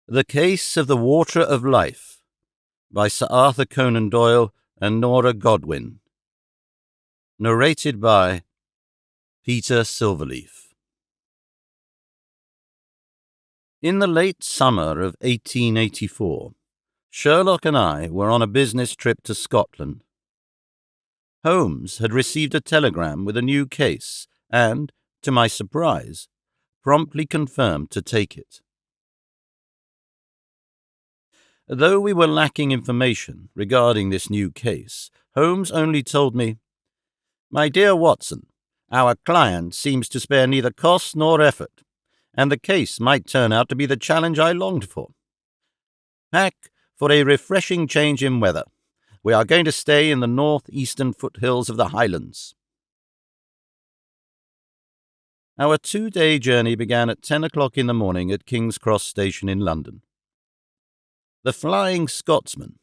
The Case of the Water of Life by Sir Arthur Conan Doyle and Nora Godwin. Narrated by Peter Silverleaf. In the late summer of 1884, Sherlock and I were on a business trip to Scotland. Holmes had received a telegram with a new case and, to my surprise, promptly confirmed to take it. Though we were lacking information regarding this new case, Holmes only told me, "My dear Watson, our client seems to spare neither cost nor effort, and the case might turn out to be the challenge I longed for. Pack for a refreshing change in weather. We are going to stay in the northeastern foothills of the Highlands." Our 2-day journey began at 10 o'clock in the morning at King's Cross Station in London. The Flying Scotsman,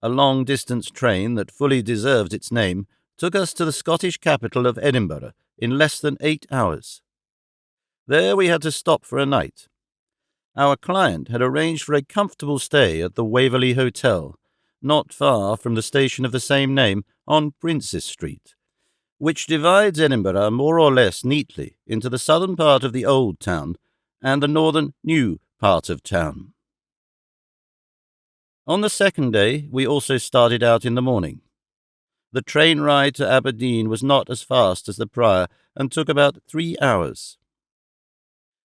a long-distance train that fully deserved its name, took us to the Scottish capital of Edinburgh in less than 8 hours. There we had to stop for a night. Our client had arranged for a comfortable stay at the Waverley Hotel, not far from the station of the same name on Princes Street, which divides Edinburgh more or less neatly into the southern part of the Old Town and the northern New part of town. On the second day, we also started out in the morning. The train ride to Aberdeen was not as fast as the prior and took about 3 hours.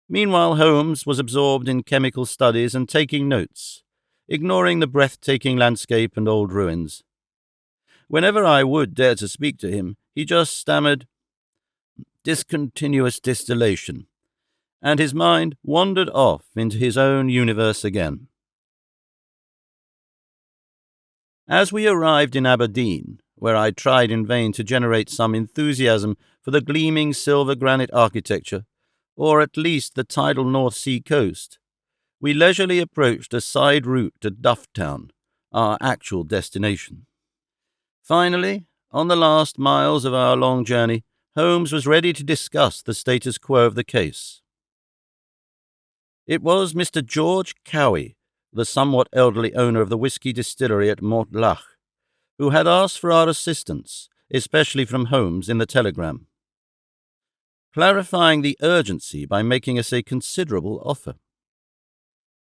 Meanwhile, Holmes was absorbed in chemical studies and taking notes, ignoring the breathtaking landscape and old ruins. Whenever I would dare to speak to him, he just stammered, "Discontinuous distillation," and his mind wandered off into his own universe again. As we arrived in Aberdeen, where I tried in vain to generate some enthusiasm for the gleaming silver granite architecture, or at least the tidal North Sea coast, we leisurely approached a side route to Dufftown, our actual destination. Finally, on the last miles of our long journey, Holmes was ready to discuss the status quo of the case. It was Mr. George Cowie, the somewhat elderly owner of the whisky distillery at Mortlach, who had asked for our assistance, especially from Holmes in the telegram, clarifying the urgency by making us a considerable offer.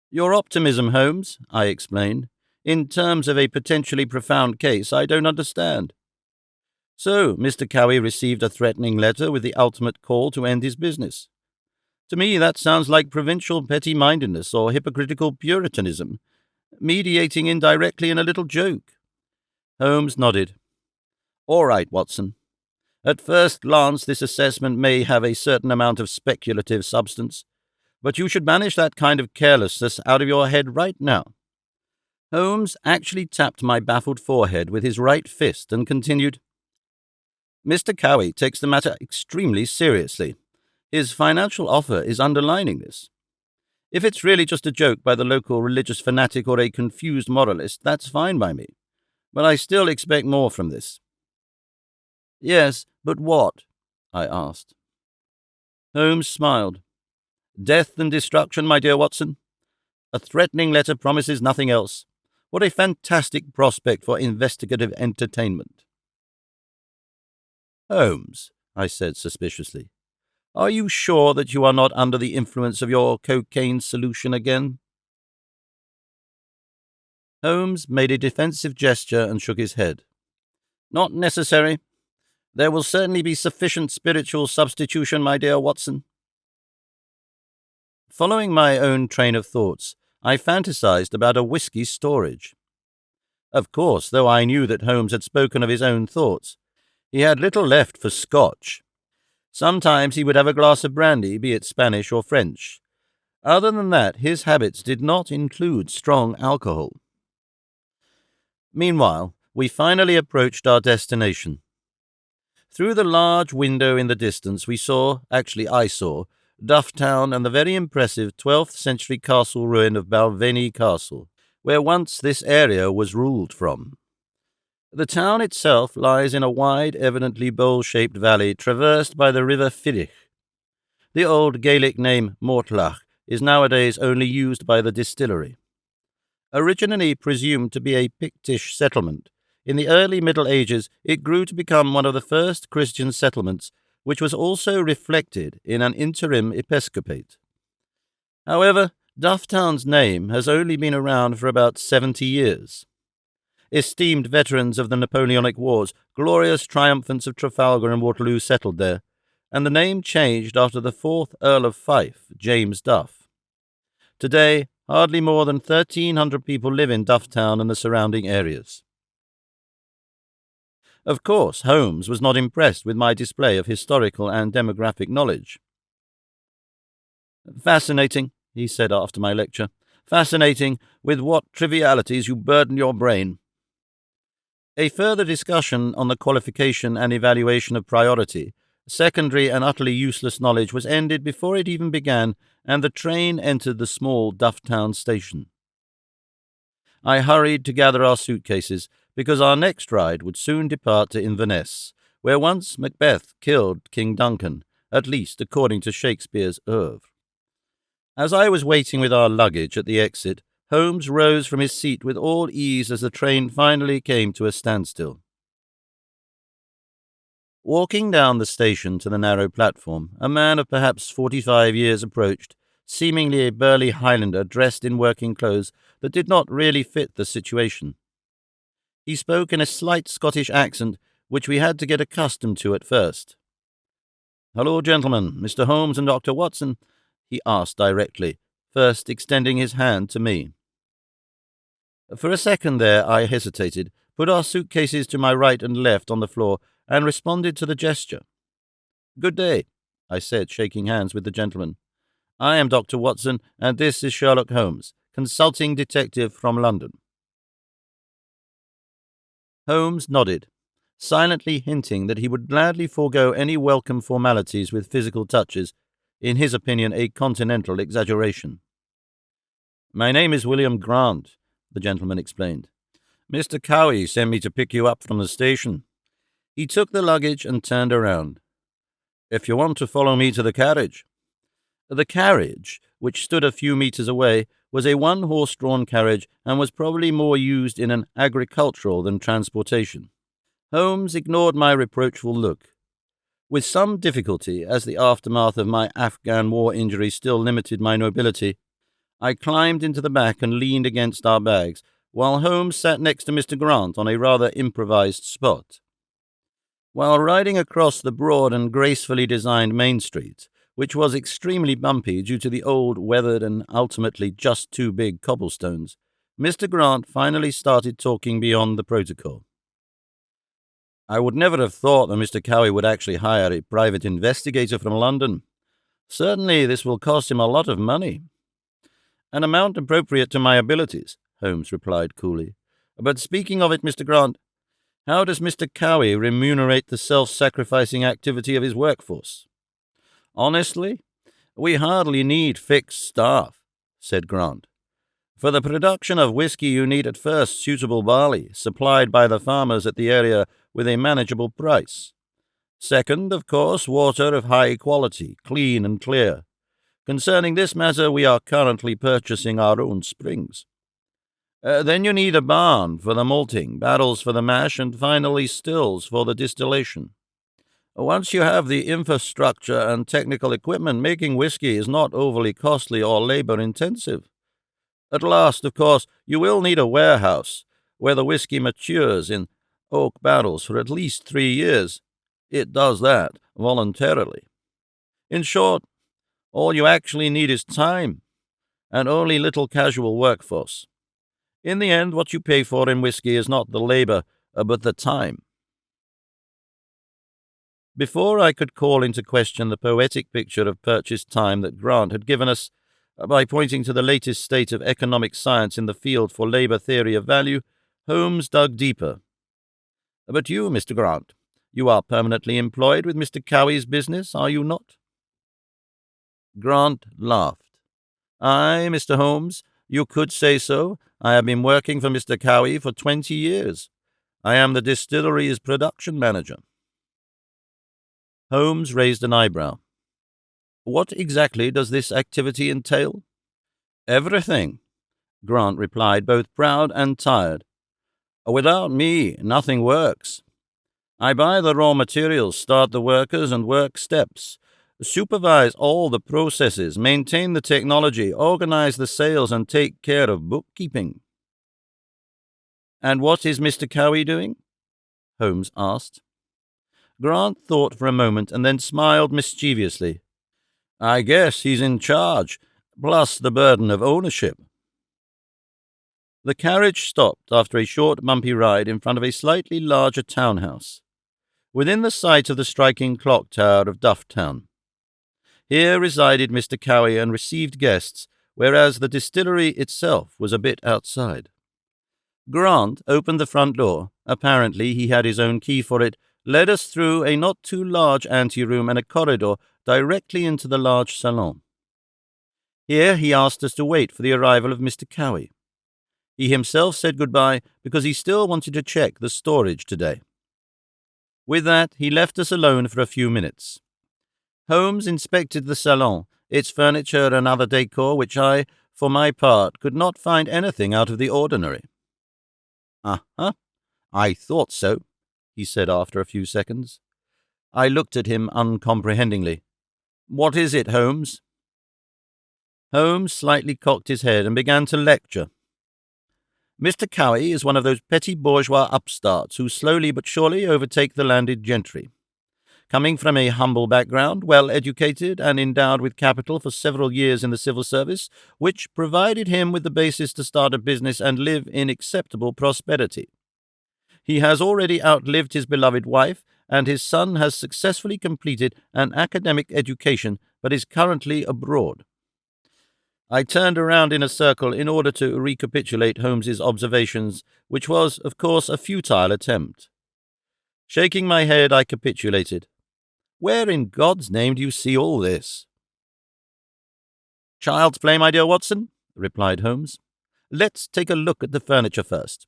"Your optimism, Holmes," I explained. "In terms of a potentially profound case, I don't understand." So, Mr. Cowie received a threatening letter with the ultimate call to end his business. To me, that sounds like provincial petty-mindedness or hypocritical puritanism, mediating indirectly in a little joke. Holmes nodded. "All right, Watson. At first glance, this assessment may have a certain amount of speculative substance, but you should banish that kind of carelessness out of your head right now." Holmes actually tapped my baffled forehead with his right fist and continued, "Mr. Cowie takes the matter extremely seriously. His financial offer is underlining this. If it's really just a joke by the local religious fanatic or a confused moralist, that's fine by me. But I still expect more from this." "Yes, but what?" I asked. Holmes smiled. "Death and destruction, my dear Watson. A threatening letter promises nothing else. What a fantastic prospect for investigative entertainment." "Holmes," I said suspiciously, "are you sure that you are not under the influence of your cocaine solution again?" Holmes made a defensive gesture and shook his head. "Not necessary. There will certainly be sufficient spiritual substitution, my dear Watson." Following my own train of thoughts, I fantasized about a whiskey storage. Of course, though I knew that Holmes had spoken of his own thoughts, he had little left for Scotch. Sometimes he would have a glass of brandy, be it Spanish or French. Other than that, his habits did not include strong alcohol. Meanwhile, we finally approached our destination. Through the large window in the distance I saw, Dufftown and the very impressive 12th century castle ruin of Balvenie Castle, where once this area was ruled from. The town itself lies in a wide, evidently bowl-shaped valley traversed by the river Firich. The old Gaelic name Mortlach is nowadays only used by the distillery. Originally presumed to be a Pictish settlement, in the early Middle Ages it grew to become one of the first Christian settlements, which was also reflected in an interim episcopate. However, Dufftown's name has only been around for about 70 years. Esteemed veterans of the Napoleonic Wars, glorious triumphants of Trafalgar and Waterloo settled there, and the name changed after the 4th Earl of Fife, James Duff. Today, hardly more than 1,300 people live in Dufftown and the surrounding areas. Of course, Holmes was not impressed with my display of historical and demographic knowledge. "Fascinating," he said after my lecture. "Fascinating with what trivialities you burden your brain." A further discussion on the qualification and evaluation of priority, secondary and utterly useless knowledge, was ended before it even began, and the train entered the small Dufftown station. I hurried to gather our suitcases, because our next ride would soon depart to Inverness, where once Macbeth killed King Duncan, at least according to Shakespeare's oeuvre. As I was waiting with our luggage at the exit, Holmes rose from his seat with all ease as the train finally came to a standstill. Walking down the station to the narrow platform, a man of perhaps 45 years approached, seemingly a burly Highlander dressed in working clothes that did not really fit the situation. He spoke in a slight Scottish accent, which we had to get accustomed to at first. "Hello, gentlemen, Mr. Holmes and Dr. Watson," he asked directly, first extending his hand to me. For a second there I hesitated, put our suitcases to my right and left on the floor, and responded to the gesture. "Good day," I said, shaking hands with the gentleman. "I am Dr. Watson, and this is Sherlock Holmes, consulting detective from London." Holmes nodded, silently hinting that he would gladly forego any welcome formalities with physical touches, in his opinion a continental exaggeration. "My name is William Grant," the gentleman explained. "Mr. Cowie sent me to pick you up from the station." He took the luggage and turned around. "If you want to follow me to the carriage." The carriage, which stood a few meters away, was a one-horse-drawn carriage and was probably more used in an agricultural than transportation. Holmes ignored my reproachful look. With some difficulty, as the aftermath of my Afghan war injury still limited my mobility, I climbed into the back and leaned against our bags, while Holmes sat next to Mr. Grant on a rather improvised spot. While riding across the broad and gracefully designed Main Street, which was extremely bumpy due to the old, weathered, and ultimately just too big cobblestones, Mr. Grant finally started talking beyond the protocol. "I would never have thought that Mr. Cowie would actually hire a private investigator from London. Certainly this will cost him a lot of money." "An amount appropriate to my abilities," Holmes replied coolly. "But speaking of it, Mr. Grant, how does Mr. Cowie remunerate the self-sacrificing activity of his workforce?" "Honestly, we hardly need fixed staff," said Grant. "For the production of whiskey you need at first suitable barley, supplied by the farmers at the area with a manageable price. Second, of course, water of high quality, clean and clear. Concerning this matter, we are currently purchasing our own springs. Then you need a barn for the malting, barrels for the mash, and finally stills for the distillation. Once you have the infrastructure and technical equipment, making whiskey is not overly costly or labor-intensive. At last, of course, you will need a warehouse where the whiskey matures in oak barrels for at least 3 years. It does that voluntarily. In short, all you actually need is time, and only little casual workforce. In the end, what you pay for in whiskey is not the labor, but the time." Before I could call into question the poetic picture of purchased time that Grant had given us, by pointing to the latest state of economic science in the field for labor theory of value, Holmes dug deeper. "But you, Mr. Grant, you are permanently employed with Mr. Cowie's business, are you not?" Grant laughed. "Aye, Mr. Holmes, you could say so. I have been working for Mr. Cowie for 20 years. I am the distillery's production manager." Holmes raised an eyebrow. What exactly does this activity entail? Everything, Grant replied, both proud and tired. Without me, nothing works. I buy the raw materials, start the workers and work steps, supervise all the processes, maintain the technology, organize the sales, and take care of bookkeeping. And what is Mr. Cowie doing? Holmes asked. Grant thought for a moment and then smiled mischievously. I guess he's in charge, plus the burden of ownership. The carriage stopped after a short, bumpy ride in front of a slightly larger townhouse, within the sight of the striking clock tower of Dufftown. Here resided Mr. Cowie and received guests, whereas the distillery itself was a bit outside. Grant opened the front door. Apparently he had his own key for it, led us through a not too large anteroom and a corridor directly into the large salon. Here he asked us to wait for the arrival of Mr. Cowie. He himself said goodbye because he still wanted to check the storage today. With that, he left us alone for a few minutes. Holmes inspected the salon, its furniture and other decor, which I, for my part, could not find anything out of the ordinary. Uh-huh, I thought so, he said after a few seconds. I looked at him uncomprehendingly. What is it, Holmes? Holmes slightly cocked his head and began to lecture. Mr. Cowie is one of those petty bourgeois upstarts who slowly but surely overtake the landed gentry. Coming from a humble background, well-educated and endowed with capital for several years in the civil service, which provided him with the basis to start a business and live in acceptable prosperity. He has already outlived his beloved wife, and his son has successfully completed an academic education but is currently abroad. I turned around in a circle in order to recapitulate Holmes's observations, which was, of course, a futile attempt. Shaking my head, I capitulated. Where in God's name do you see all this? Child's play, my dear Watson, replied Holmes. Let's take a look at the furniture first.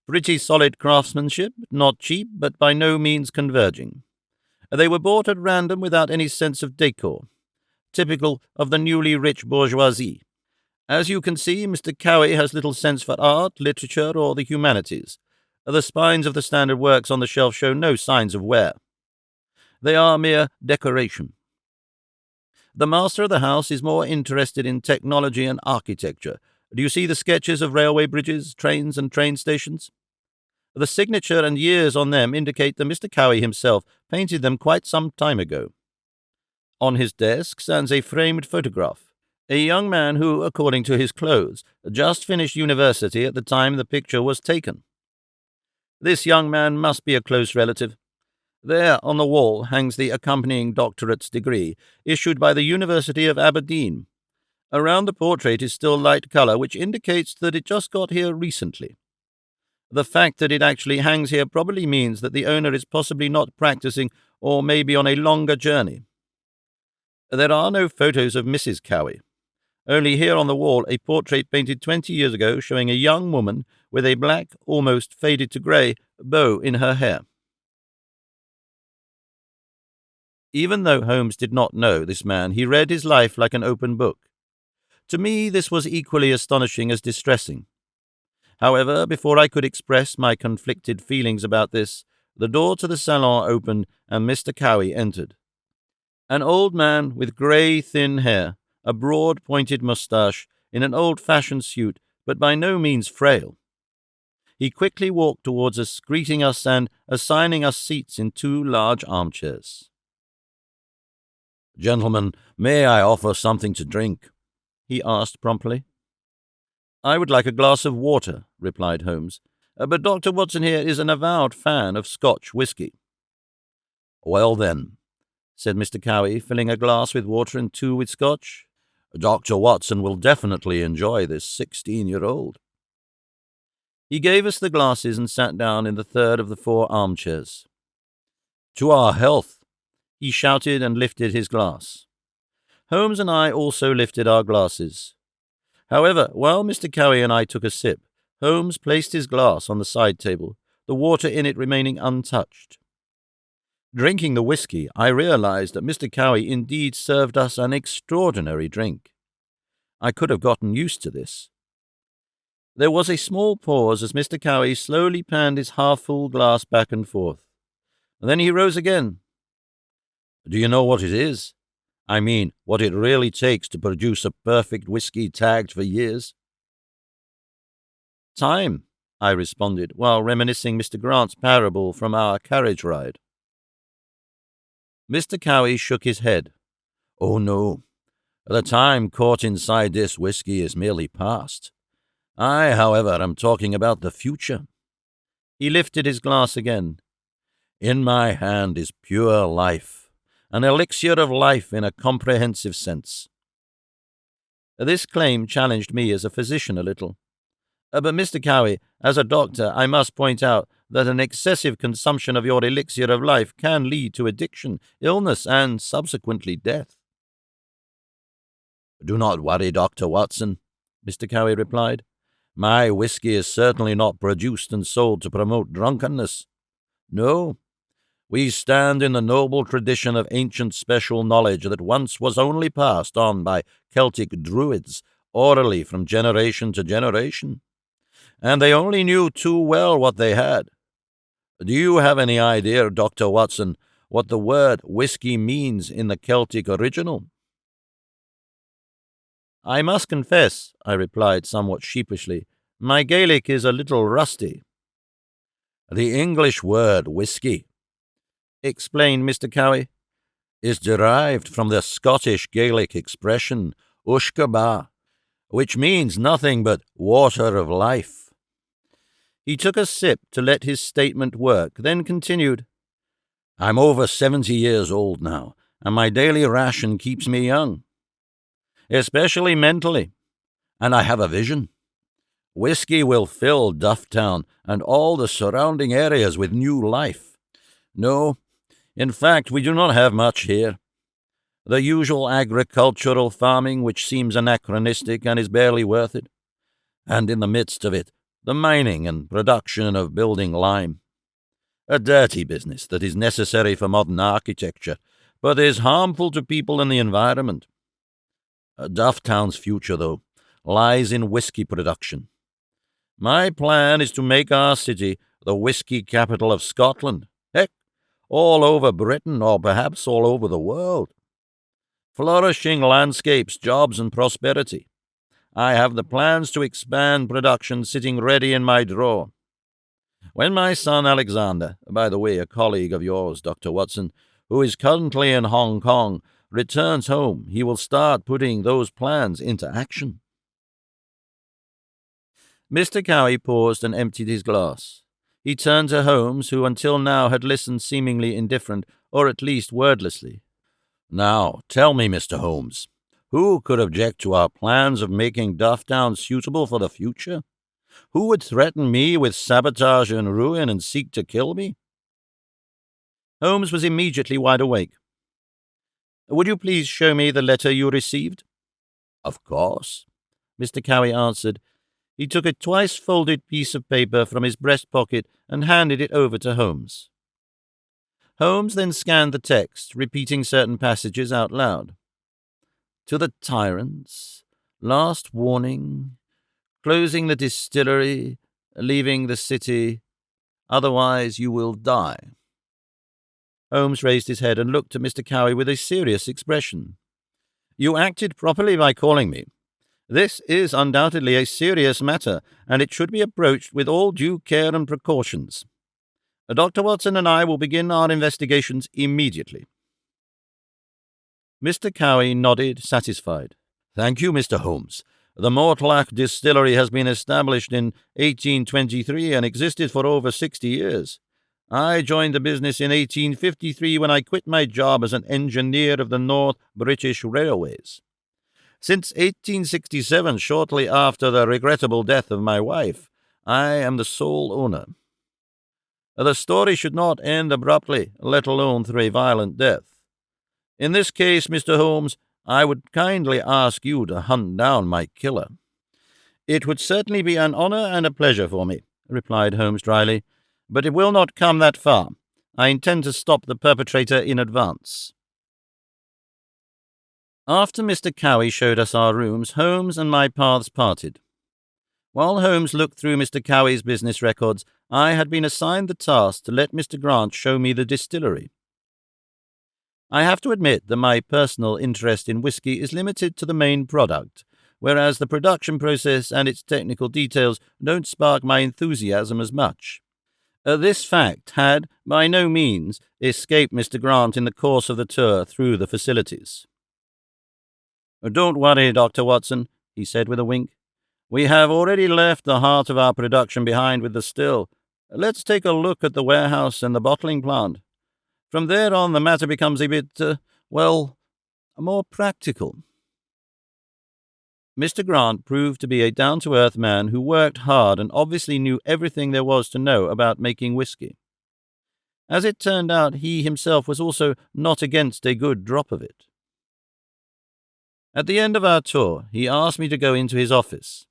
Pretty solid craftsmanship, not cheap, but by no means converging. They were bought at random without any sense of decor, typical of the newly rich bourgeoisie. As you can see, Mr. Cowie has little sense for art, literature, or the humanities. The spines of the standard works on the shelf show no signs of wear. They are mere decoration. The master of the house is more interested in technology and architecture. Do you see the sketches of railway bridges, trains, and train stations? The signature and years on them indicate that Mr. Cowie himself painted them quite some time ago. On his desk stands a framed photograph. A young man who, according to his clothes, just finished university at the time the picture was taken. This young man must be a close relative. There, on the wall, hangs the accompanying doctorate's degree, issued by the University of Aberdeen. Around the portrait is still light colour, which indicates that it just got here recently. The fact that it actually hangs here probably means that the owner is possibly not practicing or maybe on a longer journey. There are no photos of Mrs. Cowie. Only here on the wall a portrait painted 20 years ago showing a young woman with a black, almost faded to grey, bow in her hair. Even though Holmes did not know this man, he read his life like an open book. To me, this was equally astonishing as distressing. However, before I could express my conflicted feelings about this, the door to the salon opened and Mr. Cowie entered. An old man with grey, thin hair, a broad, pointed moustache, in an old-fashioned suit, but by no means frail. He quickly walked towards us, greeting us and assigning us seats in 2 large armchairs. "Gentlemen, may I offer something to drink?" he asked promptly. "I would like a glass of water," replied Holmes, "but Dr. Watson here is an avowed fan of Scotch whisky." "Well then," said Mr. Cowie, filling a glass with water and 2 with Scotch, "Dr. Watson will definitely enjoy this 16-year-old. He gave us the glasses and sat down in the third of the 4 armchairs. "To our health," he shouted and lifted his glass. Holmes and I also lifted our glasses. However, while Mr. Cowie and I took a sip, Holmes placed his glass on the side table, the water in it remaining untouched. Drinking the whisky, I realized that Mr. Cowie indeed served us an extraordinary drink. I could have gotten used to this. There was a small pause as Mr. Cowie slowly panned his half-full glass back and forth. Then he rose again. "Do you know what it is? I mean, what it really takes to produce a perfect whisky tagged for years?" "Time," I responded, while reminiscing Mr. Grant's parable from our carriage ride. Mr. Cowie shook his head. "Oh, no. The time caught inside this whisky is merely past. I, however, am talking about the future." He lifted his glass again. "In my hand is pure life, an elixir of life in a comprehensive sense." This claim challenged me as a physician a little. But Mr. Cowie, as a doctor, I must point out that an excessive consumption of your elixir of life can lead to addiction, illness, and subsequently death." "Do not worry, Dr. Watson," Mr. Cowie replied. "My whisky is certainly not produced and sold to promote drunkenness. No, we stand in the noble tradition of ancient special knowledge that once was only passed on by Celtic druids orally from generation to generation. And they only knew too well what they had. Do you have any idea, Dr. Watson, what the word whisky means in the Celtic original?" "I must confess," I replied somewhat sheepishly, "my Gaelic is a little rusty." "The English word whisky," explained Mr. Cowie, "is derived from the Scottish Gaelic expression ushkaba, which means nothing but water of life." He took a sip to let his statement work, then continued, "I'm over 70 years old now, and my daily ration keeps me young, especially mentally, and I have a vision. Whisky will fill Dufftown and all the surrounding areas with new life. No, in fact, we do not have much here. The usual agricultural farming, which seems anachronistic and is barely worth it, and in the midst of it, the mining and production of building lime. A dirty business that is necessary for modern architecture, but is harmful to people and the environment. Dufftown's future, though, lies in whisky production. My plan is to make our city the whisky capital of Scotland, heck, all over Britain or perhaps all over the world. Flourishing landscapes, jobs, and prosperity. I have the plans to expand production sitting ready in my drawer. When my son Alexander, by the way, a colleague of yours, Dr. Watson, who is currently in Hong Kong, returns home, he will start putting those plans into action." Mr. Cowie paused and emptied his glass. He turned to Holmes, who until now had listened seemingly indifferent, or at least wordlessly. "Now, tell me, Mr. Holmes, who could object to our plans of making Dufftown suitable for the future? Who would threaten me with sabotage and ruin and seek to kill me?" Holmes was immediately wide awake. "Would you please show me the letter you received?" "Of course," Mr. Cowie answered. He took a twice-folded piece of paper from his breast pocket and handed it over to Holmes. Holmes then scanned the text, repeating certain passages out loud. "To the tyrants, last warning, closing the distillery, leaving the city, otherwise you will die." Holmes raised his head and looked at Mr. Cowie with a serious expression. "You acted properly by calling me. This is undoubtedly a serious matter, and it should be approached with all due care and precautions. Dr. Watson and I will begin our investigations immediately." Mr. Cowie nodded, satisfied. "Thank you, Mr. Holmes. The Mortlach distillery has been established in 1823 and existed for over 60 years. I joined the business in 1853 when I quit my job as an engineer of the North British Railways. Since 1867, shortly after the regrettable death of my wife, I am the sole owner. The story should not end abruptly, let alone through a violent death. In this case, Mr. Holmes, I would kindly ask you to hunt down my killer." "It would certainly be an honor and a pleasure for me," replied Holmes dryly, "but it will not come that far. I intend to stop the perpetrator in advance." After Mr. Cowie showed us our rooms, Holmes and my paths parted. While Holmes looked through Mr. Cowie's business records, I had been assigned the task to let Mr. Grant show me the distillery. I have to admit that my personal interest in whisky is limited to the main product, whereas the production process and its technical details don't spark my enthusiasm as much. This fact had, by no means, escaped Mr. Grant in the course of the tour through the facilities. "Don't worry, Dr. Watson," he said with a wink. "We have already left the heart of our production behind with the still. Let's take a look at the warehouse and the bottling plant. From there on, the matter becomes a bit, more practical." Mr. Grant proved to be a down-to-earth man who worked hard and obviously knew everything there was to know about making whisky. As it turned out, he himself was also not against a good drop of it. At the end of our tour, he asked me to go into his office.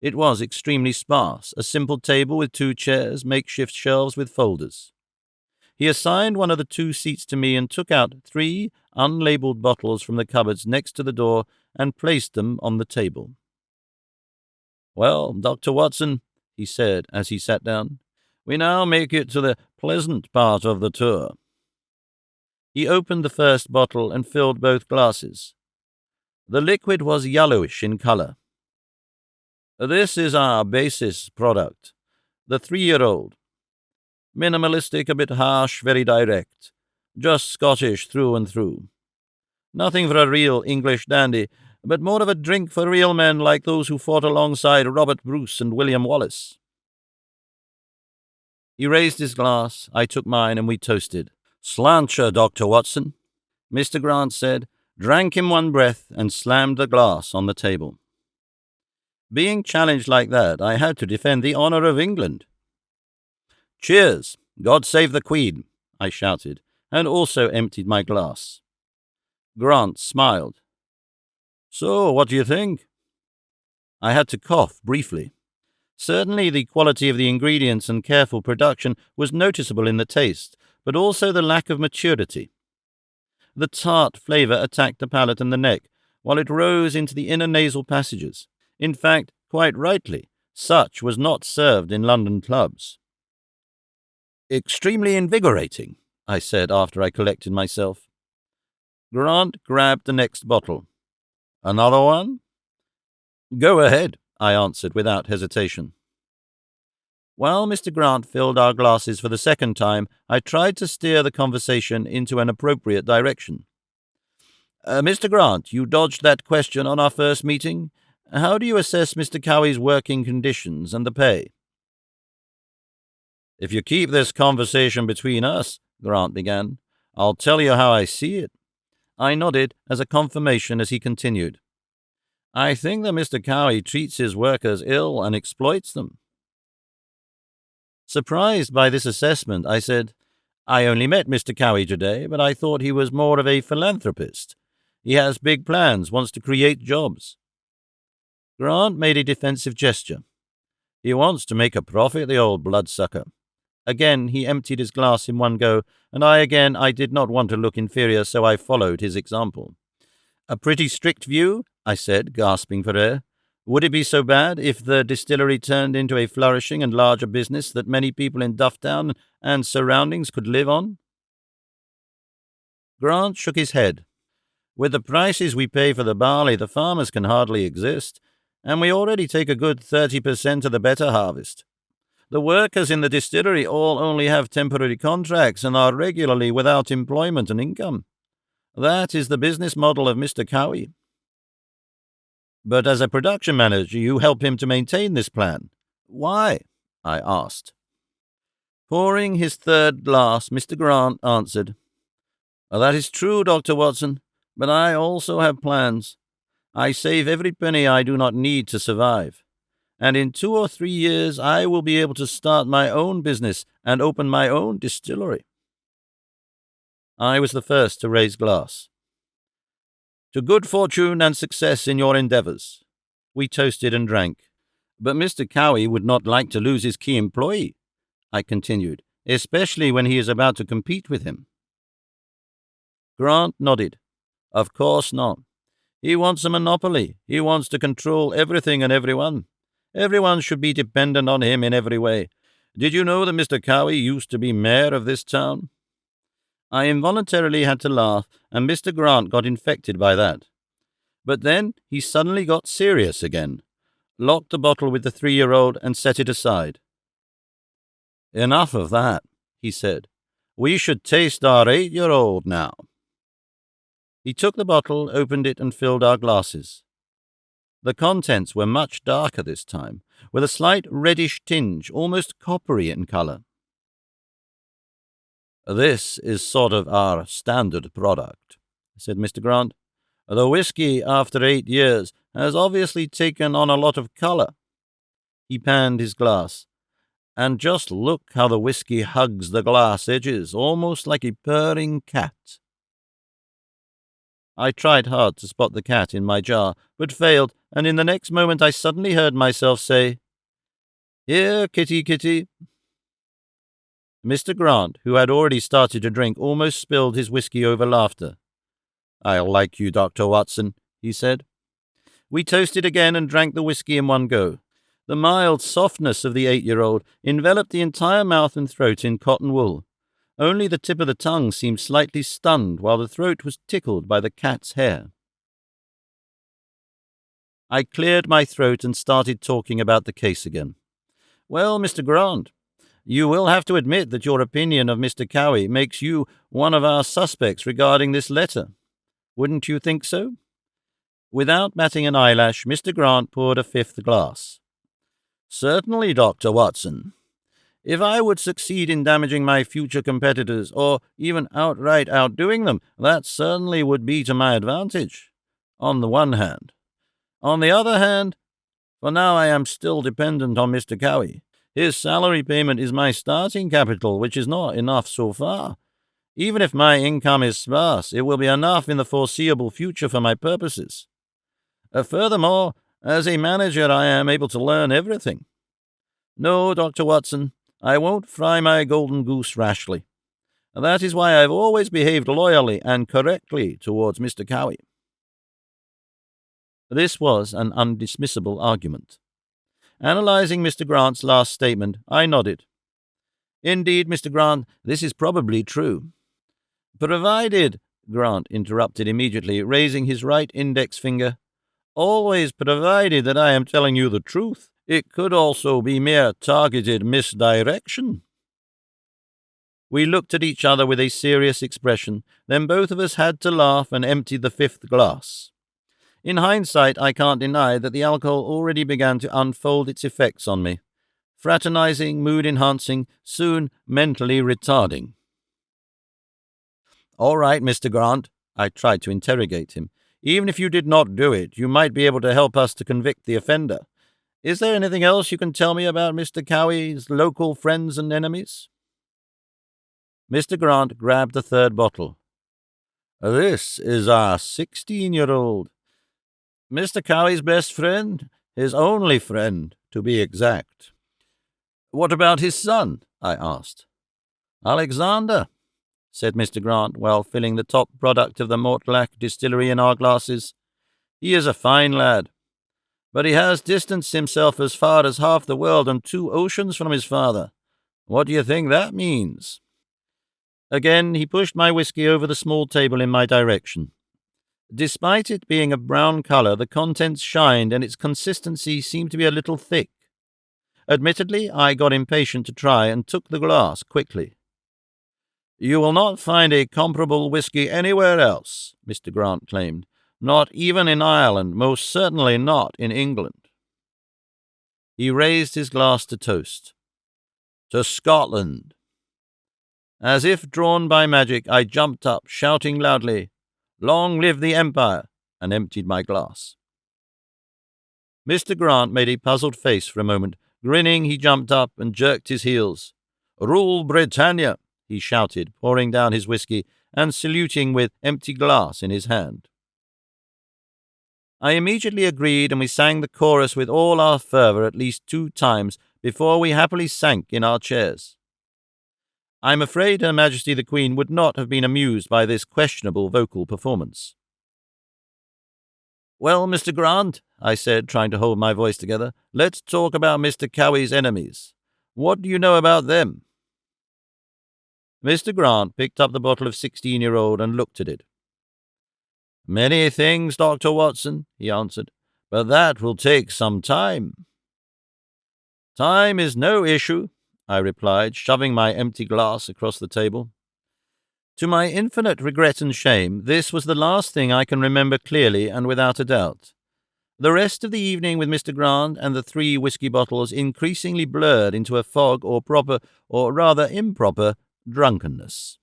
It was extremely sparse, a simple table with 2 chairs, makeshift shelves with folders. He assigned one of the 2 seats to me and took out 3 unlabeled bottles from the cupboards next to the door and placed them on the table. "Well, Dr. Watson," he said as he sat down, "we now make it to the pleasant part of the tour." He opened the first bottle and filled both glasses. The liquid was yellowish in color. "This is our basis product, the 3-year-old. Minimalistic, a bit harsh, very direct. Just Scottish through and through. Nothing for a real English dandy, but more of a drink for real men like those who fought alongside Robert Bruce and William Wallace." He raised his glass, I took mine, and we toasted. "Slancher, Dr. Watson," Mr. Grant said, drank in one breath, and slammed the glass on the table. Being challenged like that, I had to defend the honor of England. "Cheers! God save the Queen!" I shouted, and also emptied my glass. Grant smiled. "So, what do you think?" I had to cough briefly. Certainly the quality of the ingredients and careful production was noticeable in the taste, but also the lack of maturity. The tart flavor attacked the palate and the neck, while it rose into the inner nasal passages. In fact, quite rightly, such was not served in London clubs. "Extremely invigorating," I said after I collected myself. Grant grabbed the next bottle. "Another one?" "Go ahead," I answered without hesitation. While Mr. Grant filled our glasses for the second time, I tried to steer the conversation into an appropriate direction. "Mr. Grant, you dodged that question on our first meeting. How do you assess Mr. Cowie's working conditions and the pay?" "If you keep this conversation between us," Grant began, "I'll tell you how I see it." I nodded as a confirmation as he continued. "I think that Mr. Cowie treats his workers ill and exploits them." Surprised by this assessment, I said, "I only met Mr. Cowie today, but I thought he was more of a philanthropist. He has big plans, wants to create jobs." Grant made a defensive gesture. "He wants to make a profit, the old bloodsucker." Again, he emptied his glass in one go, and I did not want to look inferior, so I followed his example. "A pretty strict view?" I said, gasping for air. "Would it be so bad if the distillery turned into a flourishing and larger business that many people in Dufftown and surroundings could live on?" Grant shook his head. "With the prices we pay for the barley, the farmers can hardly exist, and we already take a good 30% of the better harvest. The workers in the distillery all only have temporary contracts and are regularly without employment and income. That is the business model of Mr. Cowie." "But as a production manager, you help him to maintain this plan. Why?" I asked. Pouring his third glass, Mr. Grant answered, "That is true, Dr. Watson, but I also have plans. I save every penny I do not need to survive, and in 2 or 3 years I will be able to start my own business and open my own distillery." I was the first to raise glass. "To good fortune and success in your endeavors." We toasted and drank. "But Mr. Cowie would not like to lose his key employee," I continued, especially when he is about to compete with him. Grant nodded. Of course not. He wants a monopoly. He wants to control everything and everyone. Everyone should be dependent on him in every way. Did you know that Mr. Cowie used to be mayor of this town? I involuntarily had to laugh, and Mr. Grant got infected by that. But then he suddenly got serious again, locked the bottle with the 3-year-old and set it aside. Enough of that, he said. We should taste our 8-year-old now. He took the bottle, opened it, and filled our glasses. The contents were much darker this time, with a slight reddish tinge, almost coppery in colour. This is sort of our standard product, said Mr. Grant. The whiskey, after 8 years, has obviously taken on a lot of colour. He panned his glass. And just look how the whiskey hugs the glass edges, almost like a purring cat. I tried hard to spot the cat in my jar, but failed, and in the next moment I suddenly heard myself say, "Here, kitty, kitty." Mr. Grant, who had already started to drink, almost spilled his whiskey over laughter. "I like you, Dr. Watson," he said. We toasted again and drank the whiskey in one go. The mild softness of the 8-year-old enveloped the entire mouth and throat in cotton wool. Only the tip of the tongue seemed slightly stunned, while the throat was tickled by the cat's hair. I cleared my throat and started talking about the case again. "Well, Mr. Grant, you will have to admit that your opinion of Mr. Cowie makes you one of our suspects regarding this letter. Wouldn't you think so?" Without batting an eyelash, Mr. Grant poured a 5th glass. "Certainly, Dr. Watson. If I would succeed in damaging my future competitors, or even outright outdoing them, that certainly would be to my advantage, on the one hand. On the other hand, for now I am still dependent on Mr. Cowie. His salary payment is my starting capital, which is not enough so far. Even if my income is sparse, it will be enough in the foreseeable future for my purposes. Furthermore, as a manager, I am able to learn everything. No, Dr. Watson, I won't fry my golden goose rashly. That is why I've always behaved loyally and correctly towards Mr. Cowie." This was an undismissible argument. Analyzing Mr. Grant's last statement, I nodded. "Indeed, Mr. Grant, this is probably true." "Provided," Grant interrupted immediately, raising his right index finger, "always provided that I am telling you the truth. It could also be mere targeted misdirection." We looked at each other with a serious expression. Then both of us had to laugh and emptied the 5th glass. In hindsight, I can't deny that the alcohol already began to unfold its effects on me. Fraternizing, mood-enhancing, soon mentally retarding. "All right, Mr. Grant," I tried to interrogate him. "Even if you did not do it, you might be able to help us to convict the offender. Is there anything else you can tell me about Mr. Cowie's local friends and enemies?" Mr. Grant grabbed the 3rd bottle. "This is our 16-year-old. Mr. Cowie's best friend, his only friend, to be exact." "What about his son?" I asked. "Alexander," said Mr. Grant, while filling the top product of the Mortlach distillery in our glasses. "He is a fine lad. But he has distanced himself as far as half the world and 2 oceans from his father. What do you think that means?" Again, he pushed my whiskey over the small table in my direction. Despite it being of brown colour, the contents shined and its consistency seemed to be a little thick. Admittedly, I got impatient to try and took the glass quickly. "You will not find a comparable whiskey anywhere else," Mr. Grant claimed. "Not even in Ireland, most certainly not in England." He raised his glass to toast. "To Scotland." As if drawn by magic, I jumped up, shouting loudly, "Long live the Empire!" and emptied my glass. Mr. Grant made a puzzled face for a moment. Grinning, he jumped up and jerked his heels. "Rule Britannia!" he shouted, pouring down his whiskey and saluting with empty glass in his hand. I immediately agreed, and we sang the chorus with all our fervour at least 2 times before we happily sank in our chairs. I'm afraid Her Majesty the Queen would not have been amused by this questionable vocal performance. "Well, Mr. Grant," I said, trying to hold my voice together, "let's talk about Mr. Cowie's enemies. What do you know about them?" Mr. Grant picked up the bottle of 16-year-old and looked at it. "Many things, Dr. Watson," he answered, "but that will take some time." "Time is no issue," I replied, shoving my empty glass across the table. To my infinite regret and shame, this was the last thing I can remember clearly and without a doubt. The rest of the evening with Mr. Grant and the 3 whiskey bottles increasingly blurred into a fog or proper, or rather improper, drunkenness.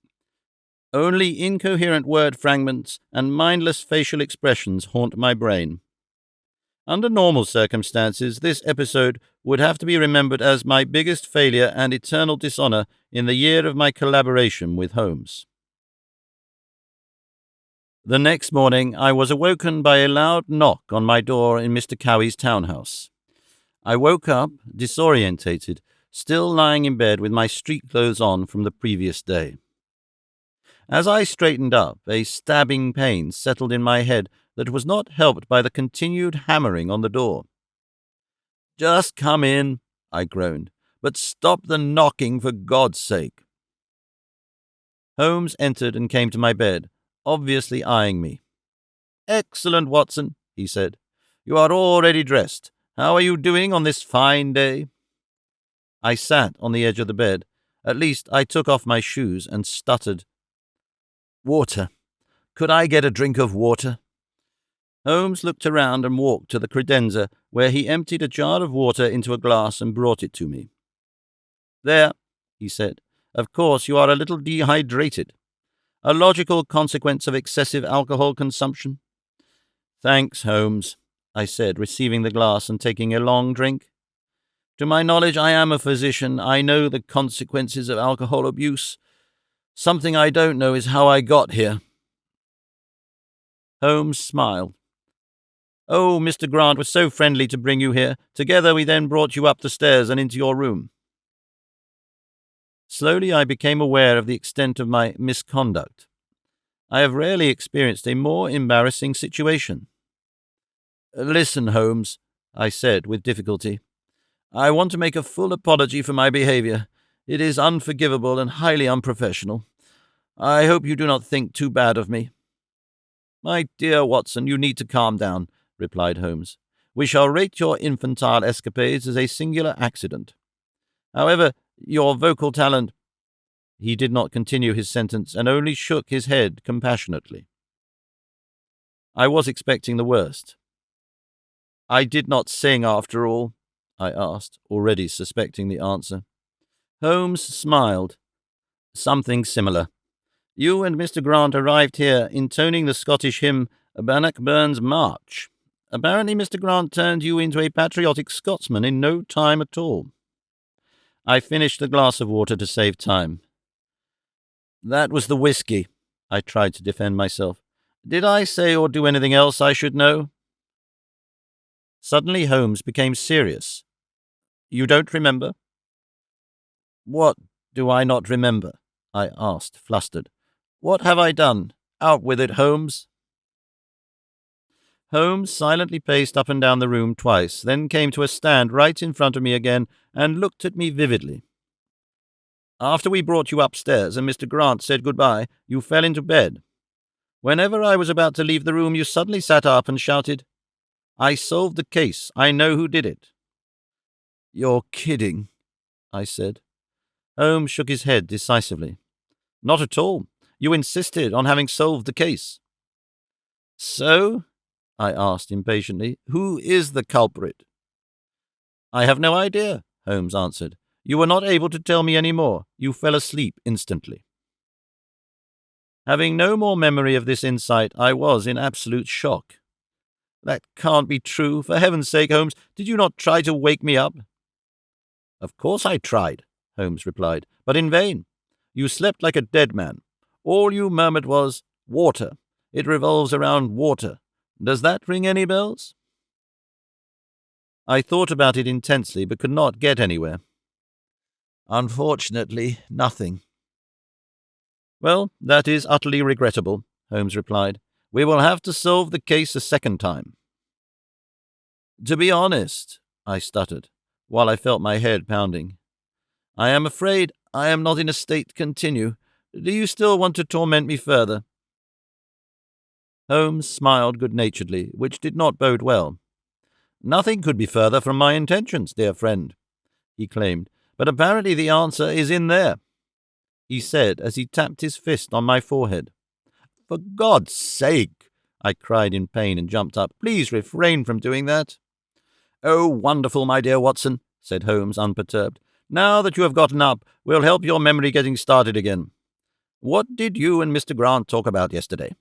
Only incoherent word fragments and mindless facial expressions haunt my brain. Under normal circumstances, this episode would have to be remembered as my biggest failure and eternal dishonor in the year of my collaboration with Holmes. The next morning, I was awoken by a loud knock on my door in Mr. Cowie's townhouse. I woke up, disorientated, still lying in bed with my street clothes on from the previous day. As I straightened up, a stabbing pain settled in my head that was not helped by the continued hammering on the door. "Just come in," I groaned, "but stop the knocking for God's sake." Holmes entered and came to my bed, obviously eyeing me. "Excellent, Watson," he said. "You are already dressed. How are you doing on this fine day?" I sat on the edge of the bed. At least I took off my shoes and stuttered. "Water. Could I get a drink of water?" Holmes looked around and walked to the credenza, where he emptied a jar of water into a glass and brought it to me. "There," he said. "Of course you are a little dehydrated. A logical consequence of excessive alcohol consumption." "Thanks, Holmes," I said, receiving the glass and taking a long drink. "To my knowledge, I am a physician. I know the consequences of alcohol abuse. Something I don't know is how I got here." Holmes smiled. "Oh, Mr. Grant was so friendly to bring you here. Together we then brought you up the stairs and into your room." Slowly I became aware of the extent of my misconduct. I have rarely experienced a more embarrassing situation. "Listen, Holmes," I said with difficulty. "I want to make a full apology for my behavior. It is unforgivable and highly unprofessional. I hope you do not think too bad of me." "My dear Watson, you need to calm down," replied Holmes. "We shall rate your infantile escapades as a singular accident. However, your vocal talent—" He did not continue his sentence and only shook his head compassionately. I was expecting the worst. "I did not sing after all?" I asked, already suspecting the answer. Holmes smiled. "Something similar. You and Mr. Grant arrived here intoning the Scottish hymn Bannockburn's March. Apparently Mr. Grant turned you into a patriotic Scotsman in no time at all." I finished the glass of water to save time. "That was the whiskey," I tried to defend myself. "Did I say or do anything else I should know?" Suddenly Holmes became serious. "You don't remember?" "What do I not remember?" I asked, flustered. "What have I done? Out with it, Holmes." Holmes silently paced up and down the room twice, then came to a stand right in front of me again and looked at me vividly. "After we brought you upstairs and Mr. Grant said goodbye, you fell into bed. Whenever I was about to leave the room, you suddenly sat up and shouted, 'I solved the case. I know who did it.'" "You're kidding," I said. Holmes shook his head decisively. "Not at all. You insisted on having solved the case." "So?" I asked impatiently. "Who is the culprit?" "I have no idea," Holmes answered. "You were not able to tell me any more. You fell asleep instantly." Having no more memory of this insight, I was in absolute shock. "That can't be true. For heaven's sake, Holmes, did you not try to wake me up?" "Of course I tried," Holmes replied, "but in vain. You slept like a dead man. All you murmured was, 'Water. It revolves around water.' Does that ring any bells?" I thought about it intensely, but could not get anywhere. "Unfortunately, nothing." Well, that is utterly regrettable, Holmes replied. We will have to solve the case a second time. To be honest, I stuttered, while I felt my head pounding, I am afraid I am not in a state to continue. Do you still want to torment me further? Holmes smiled good-naturedly, which did not bode well. Nothing could be further from my intentions, dear friend, he claimed, but apparently the answer is in there, he said as he tapped his fist on my forehead. For God's sake, I cried in pain and jumped up. Please refrain from doing that. Oh, wonderful, my dear Watson, said Holmes, unperturbed. Now that you have gotten up, we'll help your memory getting started again. What did you and Mr. Grant talk about yesterday?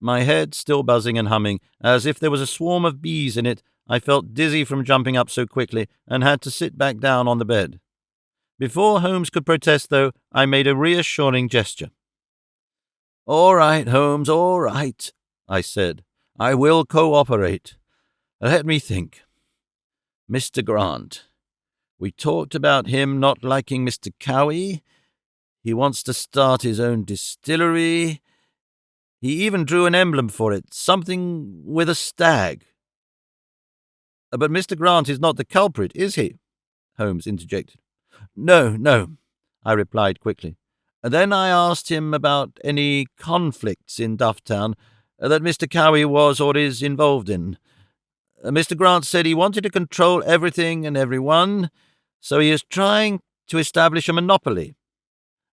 My head still buzzing and humming, as if there was a swarm of bees in it, I felt dizzy from jumping up so quickly and had to sit back down on the bed. Before Holmes could protest, though, I made a reassuring gesture. All right, Holmes, all right, I said. I will cooperate. Let me think. Mr. Grant. We talked about him not liking Mr. Cowie. He wants to start his own distillery. He even drew an emblem for it, something with a stag. But Mr. Grant is not the culprit, is he? Holmes interjected. No, I replied quickly. Then I asked him about any conflicts in Dufftown that Mr. Cowie was or is involved in. Mr. Grant said he wanted to control everything and everyone, so he is trying to establish a monopoly,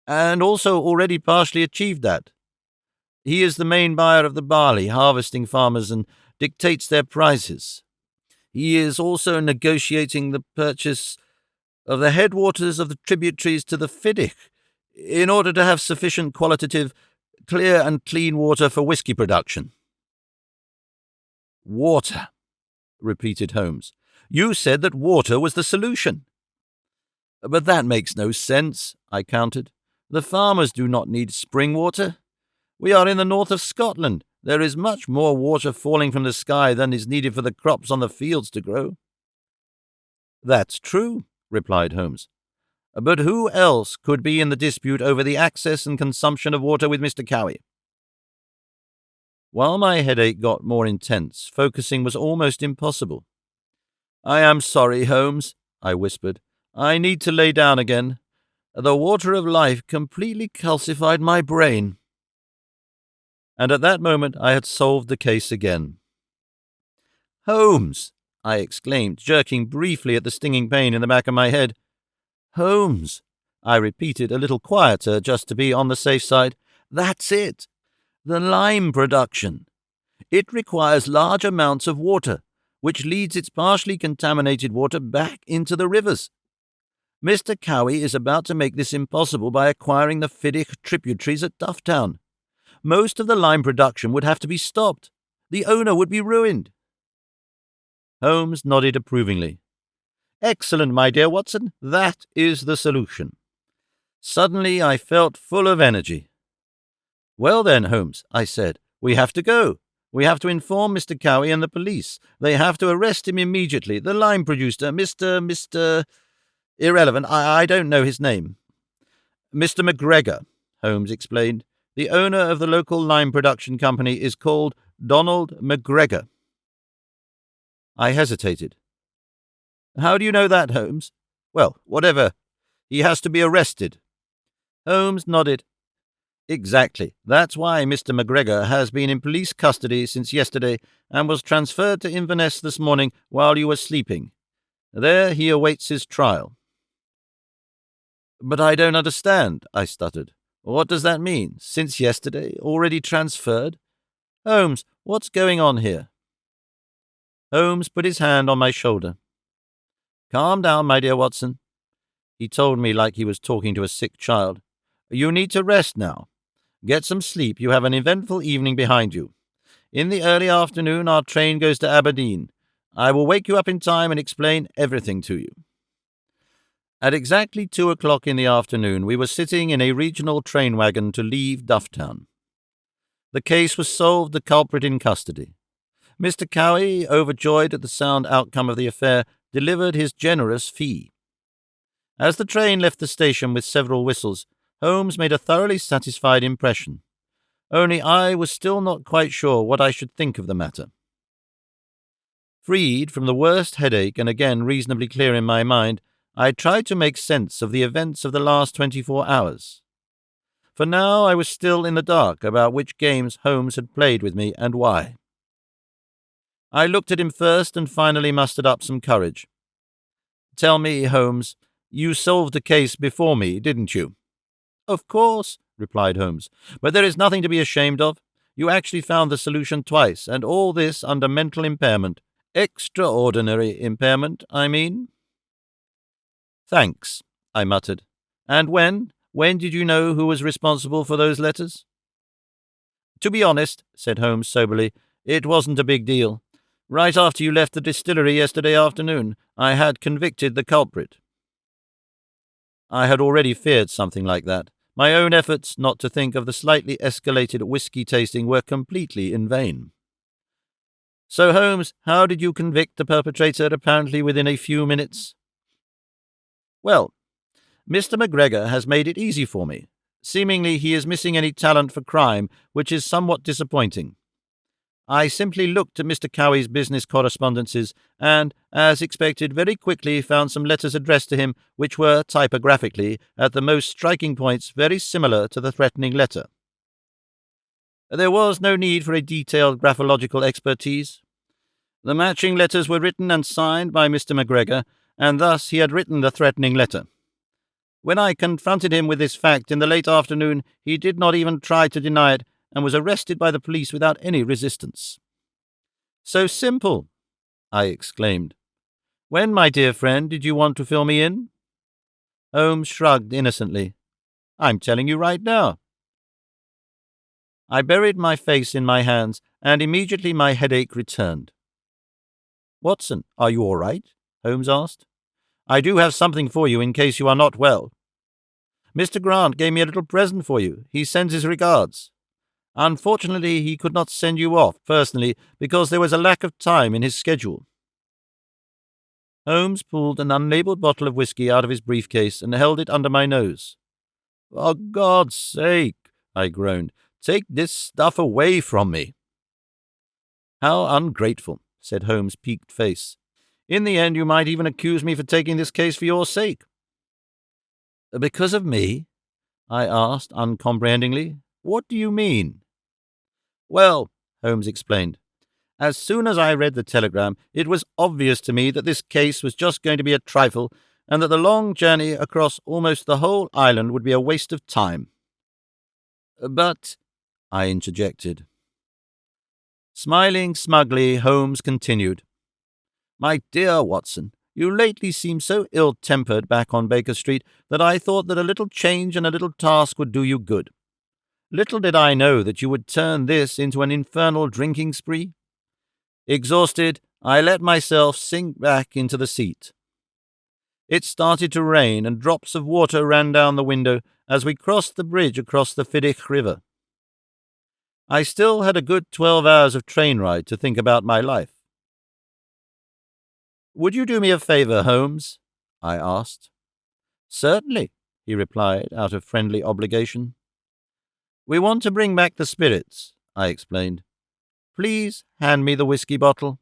and also already partially achieved that. He is the main buyer of the barley, harvesting farmers, and dictates their prices. He is also negotiating the purchase of the headwaters of the tributaries to the Fiddich, in order to have sufficient qualitative, clear and clean water for whisky production. Water, repeated Holmes. You said that water was the solution. But that makes no sense, I countered. The farmers do not need spring water. We are in the north of Scotland. There is much more water falling from the sky than is needed for the crops on the fields to grow. That's true, replied Holmes. But who else could be in the dispute over the access and consumption of water with Mr. Cowie? While my headache got more intense, focusing was almost impossible. I am sorry, Holmes, I whispered. I need to lay down again. The water of life completely calcified my brain. And at that moment I had solved the case again. Holmes, I exclaimed, jerking briefly at the stinging pain in the back of my head. Holmes, I repeated a little quieter just to be on the safe side. That's it. The lime production. It requires large amounts of water, which leads its partially contaminated water back into the rivers. Mr. Cowie is about to make this impossible by acquiring the Fiddich tributaries at Dufftown. Most of the lime production would have to be stopped. The owner would be ruined. Holmes nodded approvingly. Excellent, my dear Watson. That is the solution. Suddenly I felt full of energy. Well then, Holmes, I said, we have to go. We have to inform Mr. Cowie and the police. They have to arrest him immediately. The lime producer, Mr. Irrelevant, I don't know his name. Mr. McGregor, Holmes explained. The owner of the local lime production company is called Donald McGregor. I hesitated. How do you know that, Holmes? Well, whatever. He has to be arrested. Holmes nodded. Exactly. That's why Mr. McGregor has been in police custody since yesterday and was transferred to Inverness this morning while you were sleeping. There he awaits his trial. But I don't understand, I stuttered. What does that mean? Since yesterday? Already transferred? Holmes, what's going on here? Holmes put his hand on my shoulder. Calm down, my dear Watson. He told me like he was talking to a sick child. You need to rest now. Get some sleep. You have an eventful evening behind you. In the early afternoon, our train goes to Aberdeen. I will wake you up in time and explain everything to you. At exactly 2 o'clock in the afternoon, we were sitting in a regional train wagon to leave Dufftown. The case was solved, the culprit in custody. Mr. Cowie, overjoyed at the sound outcome of the affair, delivered his generous fee. As the train left the station with several whistles, Holmes made a thoroughly satisfied impression. Only I was still not quite sure what I should think of the matter. Freed from the worst headache and again reasonably clear in my mind, I tried to make sense of the events of the last 24 hours. For now I was still in the dark about which games Holmes had played with me and why. I looked at him first and finally mustered up some courage. "Tell me, Holmes, you solved the case before me, didn't you?" "Of course," replied Holmes, "but there is nothing to be ashamed of. You actually found the solution twice, and all this under mental impairment. Extraordinary impairment, I mean." "Thanks," I muttered. "And when did you know who was responsible for those letters?" "To be honest," said Holmes soberly, "it wasn't a big deal. Right after you left the distillery yesterday afternoon, I had convicted the culprit." I had already feared something like that. My own efforts not to think of the slightly escalated whiskey tasting were completely in vain. "So, Holmes, how did you convict the perpetrator apparently within a few minutes?" "Well, Mr. McGregor has made it easy for me. Seemingly he is missing any talent for crime, which is somewhat disappointing. I simply looked at Mr. Cowie's business correspondences and, as expected, very quickly found some letters addressed to him which were, typographically, at the most striking points, very similar to the threatening letter. There was no need for a detailed graphological expertise. The matching letters were written and signed by Mr. McGregor, and thus he had written the threatening letter. When I confronted him with this fact in the late afternoon, he did not even try to deny it, and was arrested by the police without any resistance." "So simple!" I exclaimed. "When, my dear friend, did you want to fill me in?" Holmes shrugged innocently. "I'm telling you right now." I buried my face in my hands, and immediately my headache returned. "Watson, are you all right?" Holmes asked. "I do have something for you in case you are not well. Mr. Grant gave me a little present for you. He sends his regards. Unfortunately, he could not send you off personally because there was a lack of time in his schedule." Holmes pulled an unlabelled bottle of whiskey out of his briefcase and held it under my nose. "For God's sake," I groaned, "take this stuff away from me." "How ungrateful," said Holmes' peaked face. "In the end, you might even accuse me for taking this case for your sake." "Because of me?" I asked uncomprehendingly. "What do you mean?" "Well," Holmes explained, "as soon as I read the telegram, it was obvious to me that this case was just going to be a trifle, and that the long journey across almost the whole island would be a waste of time." "But," I interjected. Smiling smugly, Holmes continued, "My dear Watson, you lately seem so ill-tempered back on Baker Street that I thought that a little change and a little task would do you good. Little did I know that you would turn this into an infernal drinking spree. Exhausted, I let myself sink back into the seat. It started to rain, and drops of water ran down the window as we crossed the bridge across the Fiddich River. I still had a good 12 hours of train ride to think about my life. "Would you do me a favor, Holmes?" I asked. "Certainly," he replied, out of friendly obligation. "We want to bring back the spirits," I explained. "Please hand me the whiskey bottle."